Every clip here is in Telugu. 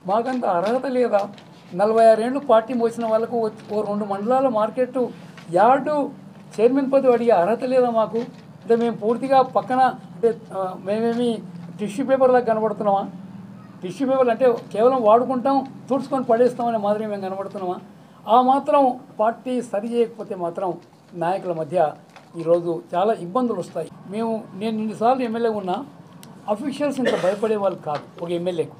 మాకంత అర్హత లేదా? 46 ఏళ్ళు పార్టీ మోసిన వాళ్ళకు ఓ 2 మండలాల మార్కెట్ యార్డు చైర్మన్ పదవి అడిగే అర్హత లేదా మాకు? అంటే మేము పూర్తిగా పక్కన అంటే మేమేమి టిష్యూ పేపర్లాగా కనబడుతున్నామా? టిష్యూ పేపర్లు అంటే కేవలం వాడుకుంటాం, తుడుచుకొని పడేస్తామనే మాదిరి మేము కనబడుతున్నామా? ఆ మాత్రం పార్టీ సరి చేయకపోతే మాత్రం నాయకుల మధ్య ఈరోజు చాలా ఇబ్బందులు వస్తాయి. నేను ఇన్నిసార్లు ఎమ్మెల్యే ఉన్నా, అఫీషియల్స్ ఇంత భయపడే వాళ్ళు కాదు. ఒక ఎమ్మెల్యేకు,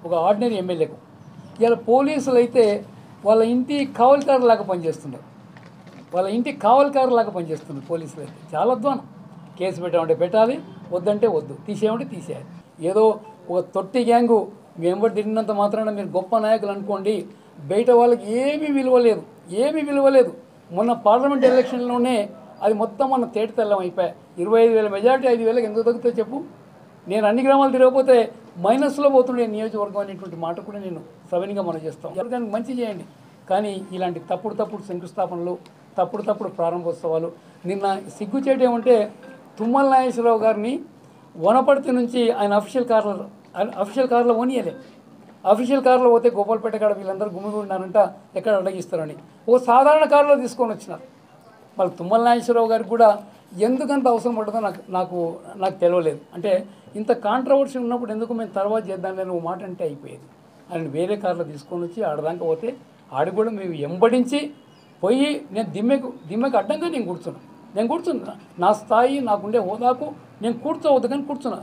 ఒక ఆర్డినరీ ఎమ్మెల్యేకు. ఇలా పోలీసులు అయితే వాళ్ళ ఇంటి కావలికారులాగా పనిచేస్తున్నారు. పోలీసులు అయితే చాలా అధ్వానం. కేసు పెట్టామంటే పెట్టాలి, వద్దంటే వద్దు, తీసేయమంటే తీసేయాలి. ఏదో ఒక తొట్టి గ్యాంగు మీ వెంబడి తిరిగినంత మాత్రాన మీరు గొప్ప నాయకులు అనుకోండి, బయట వాళ్ళకి ఏమీ విలువ లేదు. మొన్న పార్లమెంట్ ఎలక్షన్లోనే అది మొత్తం మన తేట తెల్లం అయిపోయాయి. 25,000 మెజార్టీ 5,000 ఎందుకు తగ్గుతుందో చెప్పు? నేను అన్ని గ్రామాలు తిరగకపోతే మైనస్లో పోతుండే నియోజకవర్గం అనేటువంటి మాట కూడా నేను సవినీగా మనం చేస్తాం. ఎవరికైనా మంచి చేయండి, కానీ ఇలాంటి తప్పుడు శంకుస్థాపనలు, తప్పుడు ప్రారంభోత్సవాలు. నిన్న సిగ్గుచేటు ఏమంటే తుమ్మల నాగేశ్వరరావు గారిని వనపర్తి నుంచి ఆయన అఫీషియల్ కార్లో పోనీయలే. అఫీషియల్ కారులో పోతే గోపాల్పేట కాడ వీళ్ళందరూ ఉన్నారంట, ఎక్కడ అడగిస్తారని ఓ సాధారణ కారులో తీసుకొని వచ్చినారు. వాళ్ళు తుమ్మల నాగేశ్వరరావు గారికి కూడా ఎందుకంత అవసరం పడుతుందో నాకు తెలియలేదు. అంటే ఇంత కాంట్రవర్సీ ఉన్నప్పుడు ఎందుకు మేము తర్వాత చేద్దాం ఓ మాట అంటే అయిపోయేది. ఆయన వేరే కారులో తీసుకొని వచ్చి ఆడదాకా పోతే ఆడి కూడా మేము ఎంబడించి పోయి నేను దిమ్మకు అడ్డంగా నేను కూర్చున్నా. నా స్థాయి, నాకుండే హోదాకు నేను కూర్చోవద్దు కానీ కూర్చున్నా.